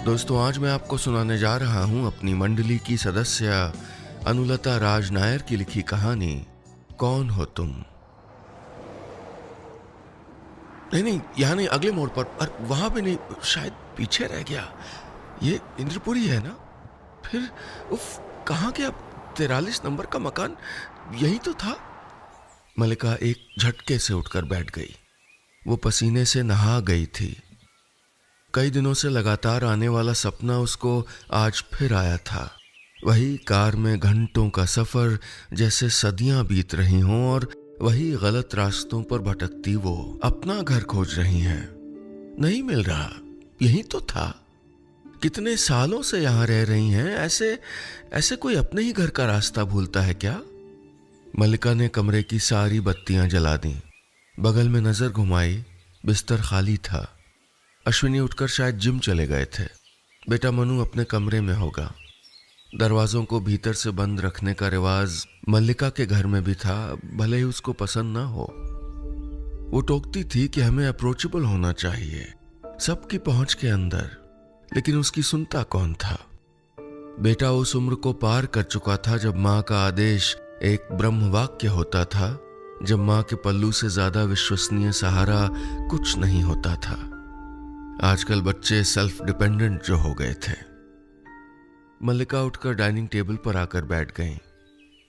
दोस्तों, आज मैं आपको सुनाने जा रहा हूं अपनी मंडली की सदस्य अनुलता राज नायर की लिखी कहानी कौन हो तुम। नहीं नहीं, यहाँ नहीं, अगले मोड़ पर। और वहां भी नहीं, शायद पीछे रह गया। ये इंद्रपुरी है ना? फिर उफ, कहाँ गया? 43 नंबर का मकान यही तो था। मलिका एक झटके से उठकर बैठ गई। वो पसीने से नहा गई थी। कई दिनों से लगातार आने वाला सपना उसको आज फिर आया था। वही कार में घंटों का सफर, जैसे सदियां बीत रही हों, और वही गलत रास्तों पर भटकती वो अपना घर खोज रही हैं। नहीं मिल रहा। यही तो था। कितने सालों से यहां रह रही हैं। ऐसे ऐसे कोई अपने ही घर का रास्ता भूलता है क्या? मलिका ने कमरे की सारी बत्तियां जला दी। बगल में नजर घुमाई। बिस्तर खाली था। अश्विनी उठकर शायद जिम चले गए थे। बेटा मनु अपने कमरे में होगा। दरवाजों को भीतर से बंद रखने का रिवाज मल्लिका के घर में भी था, भले ही उसको पसंद ना हो। वो टोकती थी कि हमें अप्रोचेबल होना चाहिए, सबकी पहुंच के अंदर। लेकिन उसकी सुनता कौन था? बेटा उस उम्र को पार कर चुका था जब माँ का आदेश एक ब्रह्म वाक्य होता था, जब माँ के पल्लू से ज्यादा विश्वसनीय सहारा कुछ नहीं होता था। आजकल बच्चे सेल्फ डिपेंडेंट जो हो गए थे। मल्लिका उठकर डाइनिंग टेबल पर आकर बैठ गईं।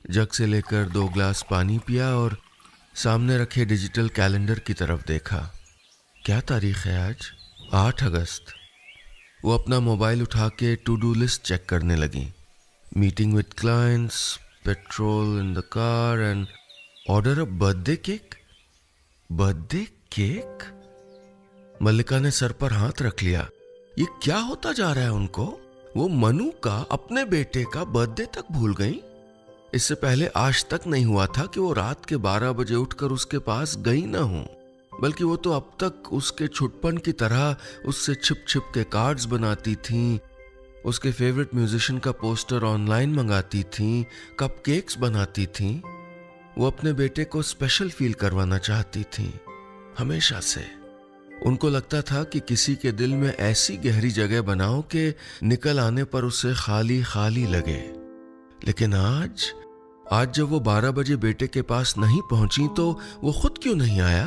जग से लेकर 2 ग्लास पानी पिया और सामने रखे डिजिटल कैलेंडर की तरफ देखा। क्या तारीख है आज? 8 अगस्त। वो अपना मोबाइल उठा के टू डू लिस्ट चेक करने लगी। Meeting with clients, petrol in the car and order a birthday cake. Birthday cake? Mallika ने सर पर हाथ रख लिया। ये क्या होता जा रहा है उनको? वो मनु का, अपने बेटे का बर्थडे तक भूल गई। इससे पहले आज तक नहीं हुआ था कि वो रात के 12 बजे उठकर उसके पास गई ना हो, बल्कि वो तो अब तक उसके छुटपन की तरह उससे छिप छिप के कार्ड्स बनाती थीं, उसके फेवरेट म्यूजिशियन का पोस्टर ऑनलाइन मंगाती थीं, कपकेक्स बनाती थीं। वो अपने बेटे को स्पेशल फील करवाना चाहती थीं, हमेशा से। उनको लगता था कि किसी के दिल में ऐसी गहरी जगह बनाओ कि निकल आने पर उसे खाली खाली लगे। लेकिन आज जब वो 12 बजे बेटे के पास नहीं पहुंची तो वो खुद क्यों नहीं आया?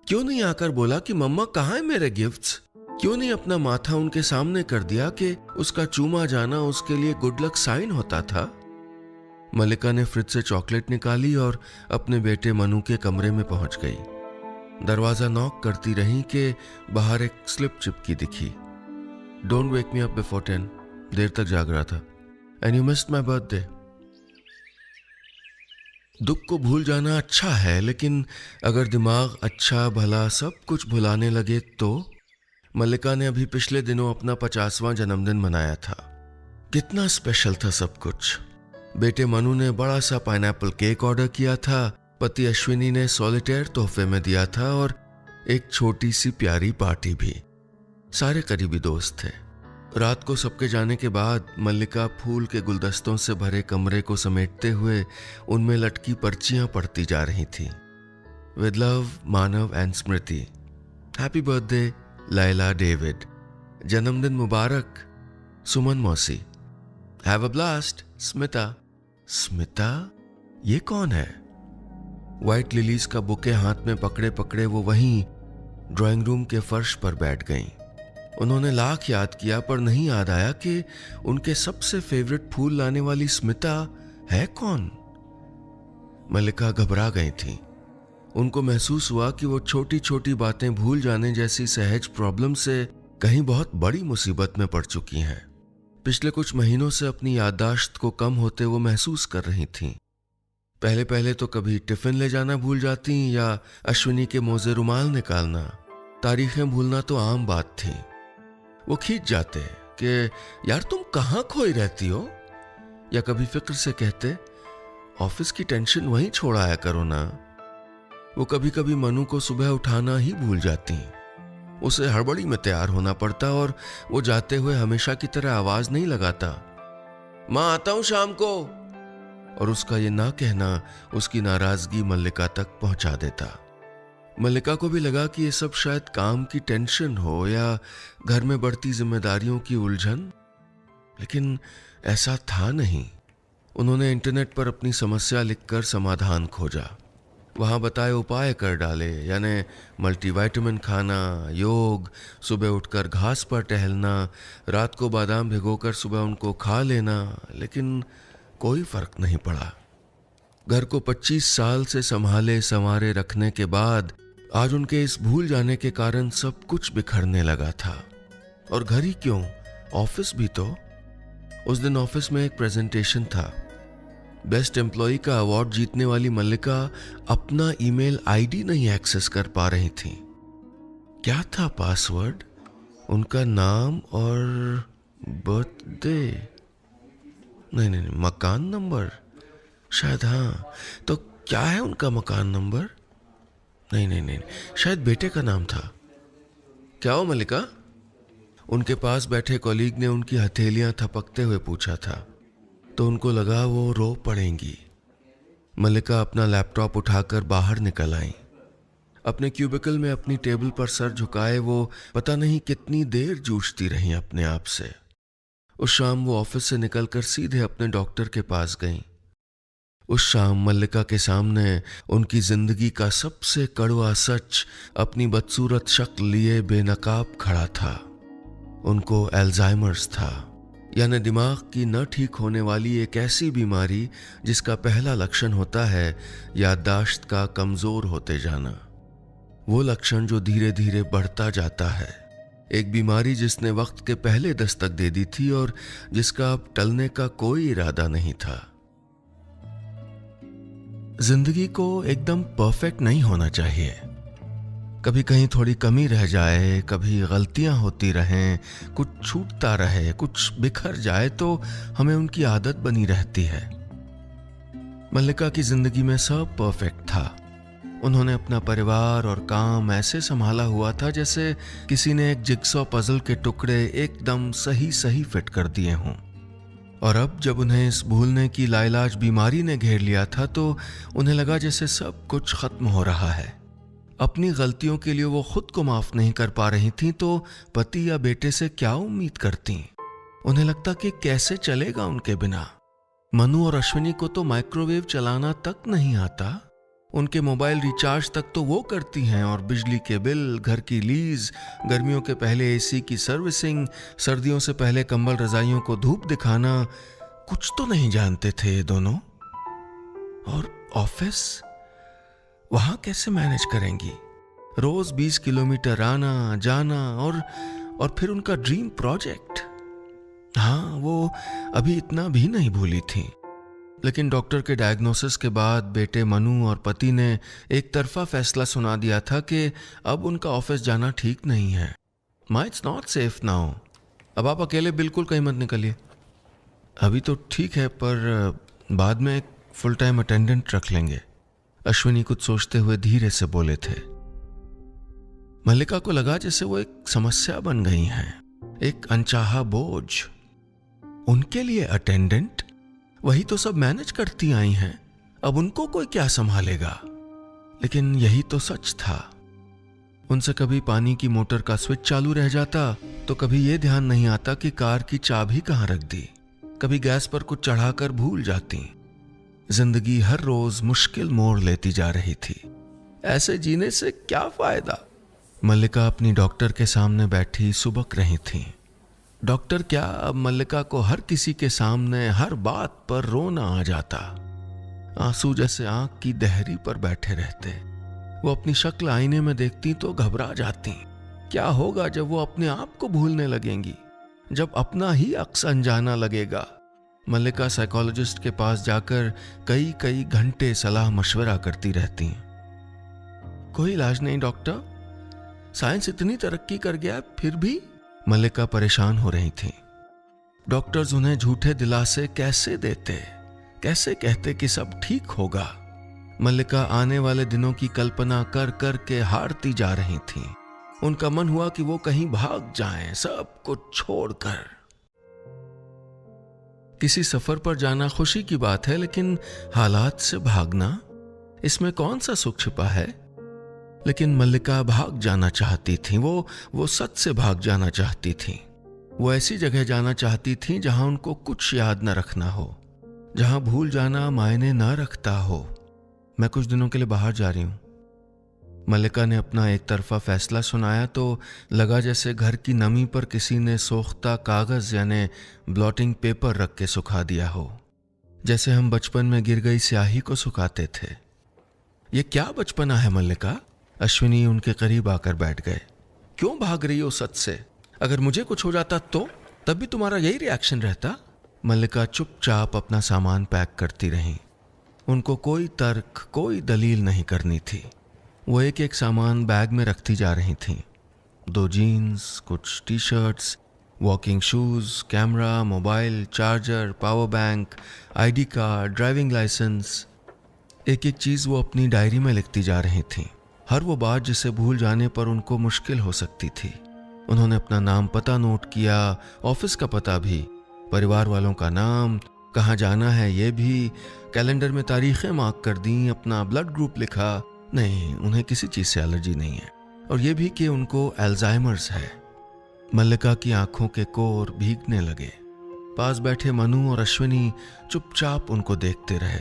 क्यों नहीं आकर बोला कि मम्मा कहाँ है मेरे गिफ्ट्स? क्यों नहीं अपना माथा उनके सामने कर दिया कि उसका चूमा जाना उसके लिए गुड लक साइन होता था? मल्लिका ने फ्रिज से चॉकलेट निकाली और अपने बेटे मनु के कमरे में पहुंच गई। दरवाजा नॉक करती रही कि बाहर एक स्लिप चिपकी दिखी। Don't wake me up before 10। देर तक जाग रहा था। And you missed my birthday. दुख को भूल जाना अच्छा है, लेकिन अगर दिमाग अच्छा भला सब कुछ भुलाने लगे तो? मल्लिका ने अभी पिछले दिनों अपना 50वां जन्मदिन मनाया था। कितना स्पेशल था सब कुछ। बेटे मनु ने बड़ा सा पाइनएप्पल केक ऑर्डर किया था, पति अश्विनी ने सॉलिटेयर तोहफे में दिया था, और एक छोटी सी प्यारी पार्टी भी। सारे करीबी दोस्त थे। रात को सबके जाने के बाद मल्लिका फूल के गुलदस्तों से भरे कमरे को समेटते हुए उनमें लटकी पर्चियां पढ़ती जा रही थी। With love, Manav and Smriti. Happy birthday Laila David. जन्मदिन मुबारक सुमन मौसी। Have a blast Smita. Smita? ये कौन है? व्हाइट लिलीज का बुके हाथ में पकड़े पकड़े वो वहीं ड्राइंग रूम के फर्श पर बैठ गईं। उन्होंने लाख याद किया पर नहीं याद आया कि उनके सबसे फेवरेट फूल लाने वाली स्मिता है कौन। मल्लिका घबरा गई थी। उनको महसूस हुआ कि वो छोटी छोटी बातें भूल जाने जैसी सहज प्रॉब्लम से कहीं बहुत बड़ी मुसीबत में पड़ चुकी हैं। पिछले कुछ महीनों से अपनी याददाश्त को कम होते वो महसूस कर रही थीं। पहले पहले तो कभी टिफिन ले जाना भूल जाती या अश्विनी के मोजे रुमाल निकालना। तारीखें भूलना तो आम बात थी। वो खींच जाते कि यार तुम कहाँ खोई रहती हो, या कभी फिक्र से कहते ऑफिस की टेंशन वहीं छोड़ आया करो ना। वो कभी कभी मनु को सुबह उठाना ही भूल जाती। उसे हड़बड़ी में तैयार होना पड़ता और वो जाते हुए हमेशा की तरह आवाज नहीं लगाता, माँ आता हूं शाम को। और उसका ये ना कहना उसकी नाराजगी मल्लिका तक पहुंचा देता। मल्लिका को भी लगा कि ये सब शायद काम की टेंशन हो या घर में बढ़ती जिम्मेदारियों की उलझन, लेकिन ऐसा था नहीं। उन्होंने इंटरनेट पर अपनी समस्या लिखकर समाधान खोजा, वहाँ बताए उपाय कर डाले, यानी मल्टीविटामिन खाना, योग, सुबह उठकर घास पर टहलना, रात को बादाम भिगोकर सुबह उनको खा लेना, लेकिन कोई फर्क नहीं पड़ा। घर को 25 साल से संभाले संवारे रखने के बाद आज उनके इस भूल जाने के कारण सब कुछ बिखरने लगा था। और घर ही क्यों, ऑफिस भी तो। उस दिन ऑफिस में एक प्रेजेंटेशन था। बेस्ट एम्प्लॉय का अवार्ड जीतने वाली मल्लिका अपना ईमेल आईडी नहीं एक्सेस कर पा रही थी। क्या था पासवर्ड? उनका नाम और बर्थडे। नहीं, मकान नंबर शायद। हाँ, तो क्या है उनका मकान नंबर? नहीं, शायद बेटे का नाम था। क्या हो मल्लिका? उनके पास बैठे कॉलीग ने उनकी हथेलियां थपकते हुए पूछा था, तो उनको लगा वो रो पड़ेंगी। मल्लिका अपना लैपटॉप उठाकर बाहर निकल आई। अपने क्यूबिकल में अपनी टेबल पर सर झुकाए वो पता नहीं कितनी देर जूझती रही अपने आप से। उस शाम वो ऑफिस से निकलकर सीधे अपने डॉक्टर के पास गईं। उस शाम मल्लिका के सामने उनकी जिंदगी का सबसे कड़वा सच अपनी बदसूरत शक्ल लिए बेनकाब खड़ा था। उनको अल्जाइमर्स था, यानी दिमाग की न ठीक होने वाली एक ऐसी बीमारी जिसका पहला लक्षण होता है याददाश्त का कमजोर होते जाना। वो लक्षण जो धीरे धीरे बढ़ता जाता है, एक बीमारी जिसने वक्त के पहले दस्तक दे दी थी और जिसका अब टलने का कोई इरादा नहीं था। जिंदगी को एकदम परफेक्ट नहीं होना चाहिए। कभी कहीं थोड़ी कमी रह जाए, कभी गलतियां होती रहें, कुछ छूटता रहे, कुछ बिखर जाए तो हमें उनकी आदत बनी रहती है। मल्लिका की जिंदगी में सब परफेक्ट था। उन्होंने अपना परिवार और काम ऐसे संभाला हुआ था जैसे किसी ने एक जिगसॉ पजल के टुकड़े एकदम सही सही फिट कर दिए हों। और अब जब उन्हें इस भूलने की लाइलाज बीमारी ने घेर लिया था तो उन्हें लगा जैसे सब कुछ खत्म हो रहा है। अपनी गलतियों के लिए वो खुद को माफ नहीं कर पा रही थीं तो पति या बेटे से क्या उम्मीद करती। उन्हें लगता कि कैसे चलेगा उनके बिना। मनु और अश्विनी को तो माइक्रोवेव चलाना तक नहीं आता। उनके मोबाइल रिचार्ज तक तो वो करती हैं, और बिजली के बिल, घर की लीज, गर्मियों के पहले एसी की सर्विसिंग, सर्दियों से पहले कंबल रजाइयों को धूप दिखाना, कुछ तो नहीं जानते थे ये दोनों। और ऑफिस, वहां कैसे मैनेज करेंगी? रोज 20 किलोमीटर आना जाना और फिर उनका ड्रीम प्रोजेक्ट। हाँ, वो अभी इतना भी नहीं भूली थी। लेकिन डॉक्टर के डायग्नोसिस के बाद बेटे मनु और पति ने एक तरफा फैसला सुना दिया था कि अब उनका ऑफिस जाना ठीक नहीं है। माँ, इट्स नॉट सेफ नाउ। अब आप अकेले बिल्कुल कहीं मत निकलिए। अभी तो ठीक है, पर बाद में एक फुल टाइम अटेंडेंट रख लेंगे, अश्विनी कुछ सोचते हुए धीरे से बोले थे। मल्लिका को लगा जैसे वो एक समस्या बन गई हैं, एक अनचाहा बोझ। उनके लिए अटेंडेंट? वही तो सब मैनेज करती आई हैं, अब उनको कोई क्या संभालेगा? लेकिन यही तो सच था। उनसे कभी पानी की मोटर का स्विच चालू रह जाता तो कभी ये ध्यान नहीं आता कि कार की चाबी कहाँ रख दी। कभी गैस पर कुछ चढ़ाकर भूल जाती। जिंदगी हर रोज मुश्किल मोड़ लेती जा रही थी। ऐसे जीने से क्या फायदा? मल्लिका अपनी डॉक्टर के सामने बैठी सुबक रही थी। डॉक्टर क्या, अब मल्लिका को हर किसी के सामने हर बात पर रोना आ जाता। आंसू जैसे आंख की दहरी पर बैठे रहते। वो अपनी शक्ल आईने में देखती तो घबरा जाती। क्या होगा जब वो अपने आप को भूलने लगेंगी, जब अपना ही अक्स अनजाना लगेगा? मल्लिका साइकोलॉजिस्ट के पास जाकर कई कई घंटे सलाह मशवरा करती रहती। कोई इलाज नहीं डॉक्टर, साइंस इतनी तरक्की कर गया फिर भी। मल्लिका परेशान हो रही थी। डॉक्टर्स उन्हें झूठे दिलासे कैसे देते, कैसे कहते कि सब ठीक होगा। मल्लिका आने वाले दिनों की कल्पना कर कर के हारती जा रही थी। उनका मन हुआ कि वो कहीं भाग जाएं, सब कुछ छोड़कर। किसी सफर पर जाना खुशी की बात है, लेकिन हालात से भागना, इसमें कौन सा सुख छिपा है? लेकिन मल्लिका भाग जाना चाहती थी। वो सच से भाग जाना चाहती थी। वो ऐसी जगह जाना चाहती थी जहां उनको कुछ याद न रखना हो, जहां भूल जाना मायने न रखता हो। मैं कुछ दिनों के लिए बाहर जा रही हूं। मल्लिका ने अपना एक तरफा फैसला सुनाया तो लगा जैसे घर की नमी पर किसी ने सोख्ता कागज यानी ब्लॉटिंग पेपर रख के सुखा दिया हो, जैसे हम बचपन में गिर गई स्याही को सुखाते थे। ये क्या बचपना है मल्लिका? अश्विनी उनके करीब आकर बैठ गए। क्यों भाग रही हो सच से? अगर मुझे कुछ हो जाता तो तब भी तुम्हारा यही रिएक्शन रहता? मल्लिका चुपचाप अपना सामान पैक करती रहीं। उनको कोई तर्क, कोई दलील नहीं करनी थी। वो एक एक सामान बैग में रखती जा रही थीं। 2 जीन्स, कुछ T shirts, walking shoes, camera, mobile, charger, power bank, ID card, driving licence. एक एक चीज़ वो अपनी डायरी में लिखती जा रही थीं। हर वो बात जिसे भूल जाने पर उनको मुश्किल हो सकती थी। उन्होंने अपना नाम पता नोट किया, ऑफिस का पता भी, परिवार वालों का नाम, कहाँ जाना है ये भी, कैलेंडर में तारीखें मार्क कर दी, अपना ब्लड ग्रुप लिखा। नहीं, उन्हें किसी चीज़ से एलर्जी नहीं है, और ये भी कि उनको अल्जाइमर्स है। मल्लिका की आंखों के कोर भीगने लगे। पास बैठे मनु और अश्विनी चुपचाप उनको देखते रहे।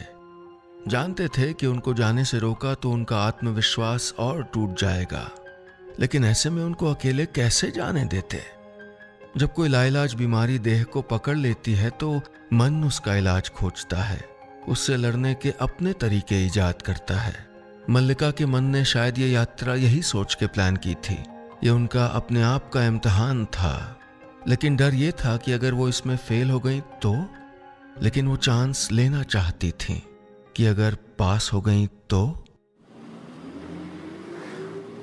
जानते थे कि उनको जाने से रोका तो उनका आत्मविश्वास और टूट जाएगा, लेकिन ऐसे में उनको अकेले कैसे जाने देते? जब कोई लाइलाज बीमारी देह को पकड़ लेती है तो मन उसका इलाज खोजता है, उससे लड़ने के अपने तरीके इजाद करता है। मल्लिका के मन ने शायद ये यात्रा यही सोच के प्लान की थी। ये उनका अपने आप का इम्तिहान था, लेकिन डर ये था कि अगर वो इसमें फेल हो गई तो? लेकिन वो चांस लेना चाहती थी कि अगर पास हो गई तो?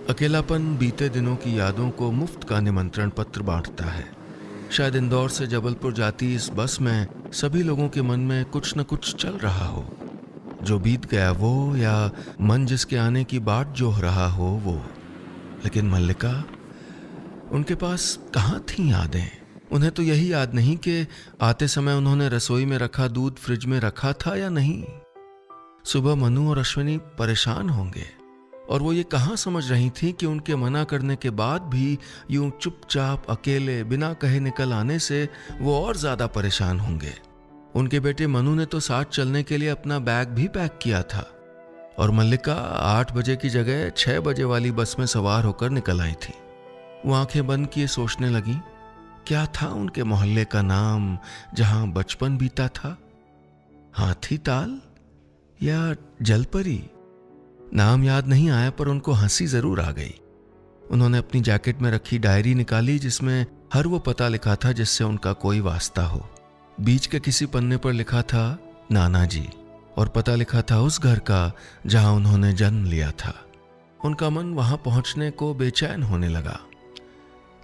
अकेलापन बीते दिनों की यादों को मुफ्त का निमंत्रण पत्र बांटता है। शायद इंदौर से जबलपुर जाती इस बस में सभी लोगों के मन में कुछ न कुछ चल रहा हो। जो बीत गया वो, या मन जिसके आने की बाट जोह रहा हो वो। लेकिन मल्लिका, उनके पास कहाँ थी यादें? उन्हें तो यही याद नहीं कि आते समय उन्होंने रसोई में रखा दूध फ्रिज में रखा था या नहीं। सुबह मनु और अश्विनी परेशान होंगे, और वो ये कहाँ समझ रही थी कि उनके मना करने के बाद भी यूं चुपचाप अकेले बिना कहे निकल आने से वो और ज्यादा परेशान होंगे। उनके बेटे मनु ने तो साथ चलने के लिए अपना बैग भी पैक किया था, और मल्लिका 8 बजे की जगह 6 बजे वाली बस में सवार होकर निकल आई थी। वो आंखें बंद किए सोचने लगी, क्या था उनके मोहल्ले का नाम जहां बचपन बीता था? हाथी ताल या जलपरी? नाम याद नहीं आया, पर उनको हंसी जरूर आ गई। उन्होंने अपनी जैकेट में रखी डायरी निकाली जिसमें हर वो पता लिखा था जिससे उनका कोई वास्ता हो। बीच के किसी पन्ने पर लिखा था नाना जी, और पता लिखा था उस घर का जहां उन्होंने जन्म लिया था। उनका मन वहां पहुंचने को बेचैन होने लगा।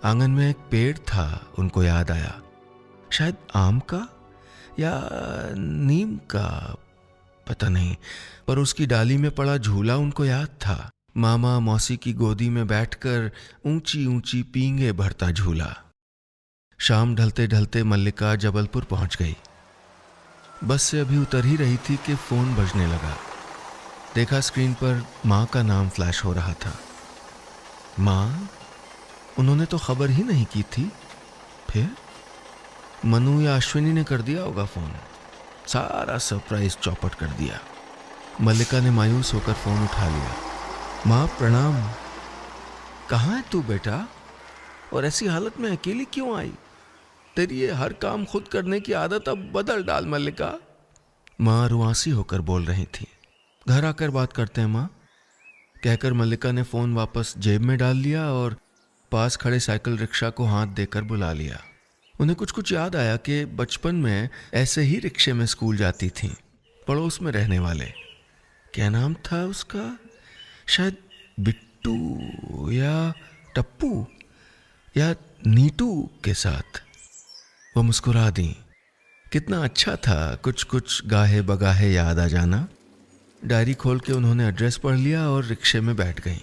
आंगन में एक पेड़ था, उनको याद आया, शायद आम का या नीम का, पता नहीं, पर उसकी डाली में पड़ा झूला उनको याद था। मामा मौसी की गोदी में बैठकर ऊंची ऊंची पींगे भरता झूला। शाम ढलते ढलते मल्लिका जबलपुर पहुंच गई। बस से अभी उतर ही रही थी कि फोन बजने लगा। देखा स्क्रीन पर माँ का नाम फ्लैश हो रहा था। माँ? उन्होंने तो खबर ही नहीं की थी। फिर मनु या अश्विनी ने कर दिया होगा फोन। सारा सरप्राइज चौपट कर दिया। मल्लिका ने मायूस होकर फोन उठा लिया। माँ प्रणाम। कहाँ है तू बेटा? और ऐसी हालत में अकेली क्यों आई? तेरी ये हर काम खुद करने की आदत अब बदल डाल मल्लिका। माँ रुआसी होकर बोल रही थी। घर आकर बात करते हैं माँ, कहकर मल्लिका ने फोन वापस जेब में डाल लिया और पास खड़े साइकिल रिक्शा को हाथ देकर बुला लिया। उन्हें कुछ कुछ याद आया कि बचपन में ऐसे ही रिक्शे में स्कूल जाती थीं, पड़ोस में रहने वाले। क्या नाम था उसका? शायद बिट्टू या टप्पू या नीटू के साथ। वो मुस्कुरा दी। कितना अच्छा था कुछ कुछ गाहे बगाहे याद आ जाना। डायरी खोल के उन्होंने एड्रेस पढ़ लिया और रिक्शे में बैठ गईं।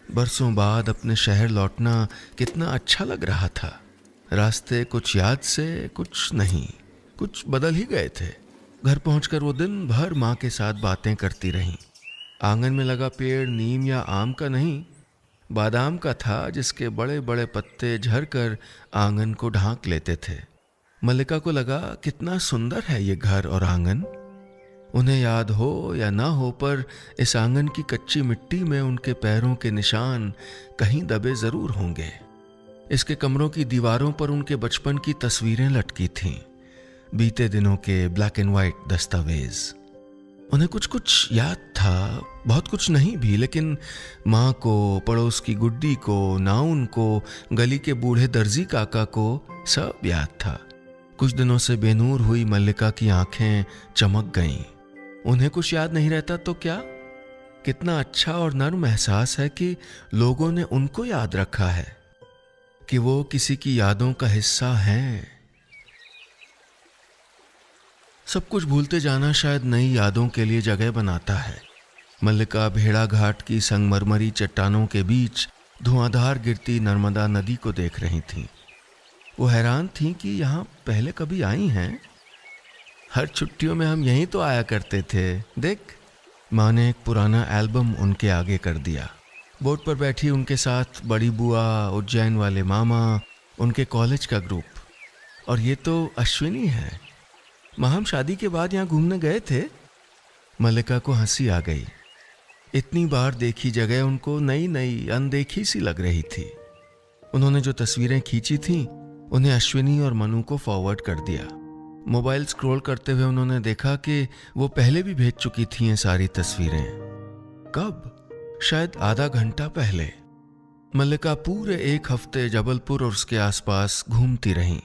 बरसों बाद अपने शहर लौटना कितना अच्छा लग रहा था। रास्ते कुछ याद से कुछ नहीं, कुछ बदल ही गए थे। घर पहुंचकर वो दिन भर माँ के साथ बातें करती रहीं। आंगन में लगा पेड़ नीम या आम का नहीं, बादाम का था जिसके बड़े बड़े पत्ते झरकर आंगन को ढांक लेते थे। मल्लिका को लगा कितना सुंदर है ये घर और आंगन। उन्हें याद हो या ना हो पर इस आंगन की कच्ची मिट्टी में उनके पैरों के निशान कहीं दबे जरूर होंगे। इसके कमरों की दीवारों पर उनके बचपन की तस्वीरें लटकी थीं, बीते दिनों के ब्लैक एंड व्हाइट दस्तावेज। उन्हें कुछ कुछ याद था, बहुत कुछ नहीं भी, लेकिन माँ को, पड़ोस की गुड्डी को, नाउन को, गली के बूढ़े दर्जी काका को सब याद था। कुछ दिनों से बेनूर हुई मल्लिका की आंखें चमक गईं। उन्हें कुछ याद नहीं रहता तो क्या? कितना अच्छा और नर्म एहसास है कि लोगों ने उनको याद रखा है, कि वो किसी की यादों का हिस्सा हैं। सब कुछ भूलते जाना शायद नई यादों के लिए जगह बनाता है। मल्लिका भेड़ा घाट की संगमरमरी चट्टानों के बीच धुआंधार गिरती नर्मदा नदी को देख रही थीं। वो हैरान थीं कि यहाँ पहले कभी आई हैं। हर छुट्टियों में हम यहीं तो आया करते थे, देख। माँ ने एक पुराना एल्बम उनके आगे कर दिया। बोट पर बैठी उनके साथ बड़ी बुआ, उज्जैन वाले मामा, उनके कॉलेज का ग्रुप। और ये तो अश्विनी है। माँ, हम शादी के बाद यहाँ घूमने गए थे। मल्लिका को हंसी आ गई। इतनी बार देखी जगह उनको नई नई अनदेखी सी लग रही थी। उन्होंने जो तस्वीरें खींची थीं उन्हें अश्विनी और मनु को फॉरवर्ड कर दिया। मोबाइल स्क्रॉल करते हुए उन्होंने देखा कि वो पहले भी भेज चुकी थी ये सारी तस्वीरें। कब? शायद आधा घंटा पहले। मल्लिका पूरे एक हफ्ते जबलपुर और उसके आसपास घूमती रहीं।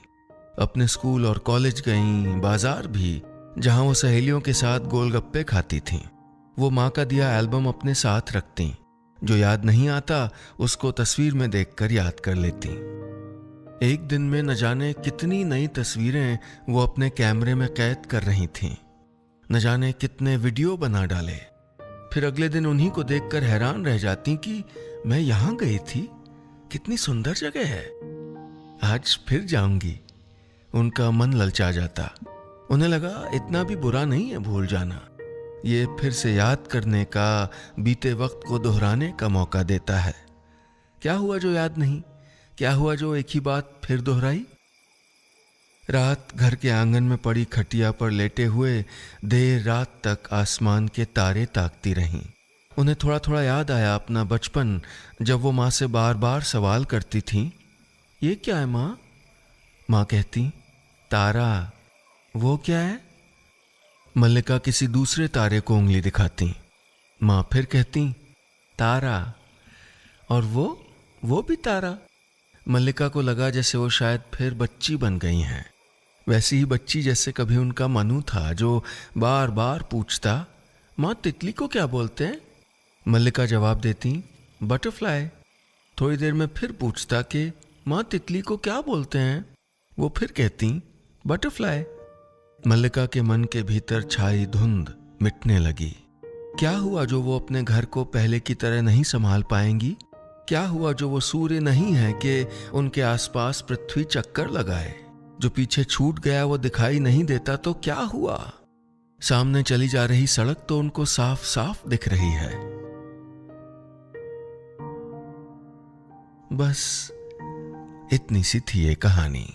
अपने स्कूल और कॉलेज गईं, बाजार भी, जहां वो सहेलियों के साथ गोलगप्पे खाती थीं। वो माँ का दिया एल्बम अपने साथ रखती। जो याद नहीं आता उसको तस्वीर में देखकर याद कर लेती। एक दिन में न जाने कितनी नई तस्वीरें वो अपने कैमरे में कैद कर रही थीं। न जाने कितने वीडियो बना डाले। फिर अगले दिन उन्हीं को देखकर हैरान रह जाती कि मैं यहाँ गई थी, कितनी सुंदर जगह है, आज फिर जाऊंगी। उनका मन ललचा जाता। उन्हें लगा इतना भी बुरा नहीं है भूल जाना। ये फिर से याद करने का, बीते वक्त को दोहराने का मौका देता है। क्या हुआ जो याद नहीं? क्या हुआ जो एक ही बात फिर दोहराई? रात घर के आंगन में पड़ी खटिया पर लेटे हुए देर रात तक आसमान के तारे ताकती रहीं। उन्हें थोड़ा थोड़ा याद आया अपना बचपन, जब वो माँ से बार बार सवाल करती थीं, ये क्या है माँ? माँ कहती, तारा। वो क्या है? मल्लिका किसी दूसरे तारे को उंगली दिखाती। माँ फिर कहती, तारा। और वो भी तारा। मल्लिका को लगा जैसे वो शायद फिर बच्ची बन गई हैं। वैसी ही बच्ची जैसे कभी उनका मनु था, जो बार बार पूछता, माँ तितली को क्या बोलते हैं? मल्लिका जवाब देती, बटरफ्लाई। थोड़ी देर में फिर पूछता कि माँ तितली को क्या बोलते हैं? वो फिर कहती, बटरफ्लाई। मल्लिका के मन के भीतर छाई धुंध मिटने लगी। क्या हुआ जो वो अपने घर को पहले की तरह नहीं संभाल पाएंगी? क्या हुआ जो वो सूर्य नहीं है कि उनके आसपास पृथ्वी चक्कर लगाए? जो पीछे छूट गया वो दिखाई नहीं देता तो क्या हुआ? सामने चली जा रही सड़क तो उनको साफ साफ दिख रही है। बस इतनी सी थी ये कहानी।